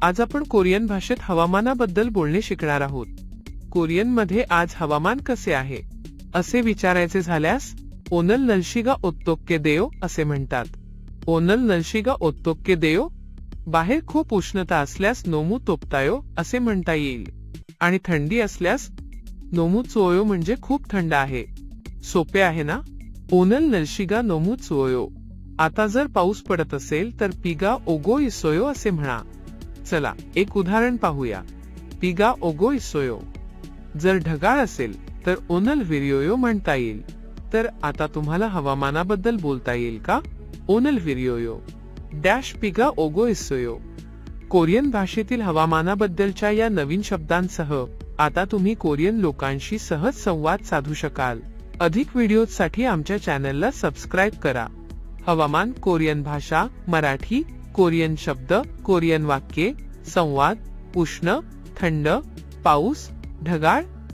आज आपण कोरियन भाषेत हवामानाबद्दल बोलणे शिकणार आहोत। कोरियनमध्ये आज हवामान कसे आहे असे विचारायचे झाल्यास ओनल नल्शिगा ओत्तोक्के देयो असे म्हणतात। ओनल नल्शिगा ओत्तोक्के देयो, बाहेर खूप उष्णता असल्यास नोमू तोप्तायो असे म्हणता येईल आणि थंडी असल्यास नोमू चोयो म्हणजे खूप थंड आहे। सोपे आहे ना? ओनल नल्शिगा नोमू चोयो। आता जर पाऊस पडत असेल तर पिगा ओगो इसोयो असे म्हणा। चला एक उदाहरण पाहूया। पिगा ओगो इसोयो। जर ढगाळ असेल तर ओनल विरियोयो म्हणता येईल। तर आता तुम्हाला हवामानाबद्दल बोलता येईल का? ओनल विरियोयो डॅश पिगा ओगो इसोयो। कोरियन भाषेतील हवामानाबद्दलच्या या नवीन शब्दांसह आता तुम्ही कोरियन लोकांशी सहज संवाद साधू शकाल। अधिक व्हिडिओसाठी आमच्या चॅनलला सबस्क्राइब करा। हवामान, कोरियन भाषा, मराठी, कोरियन शब्द, कोरियन वाक्ये, संवाद, उष्ण, थंड, पाऊस, ढगाळ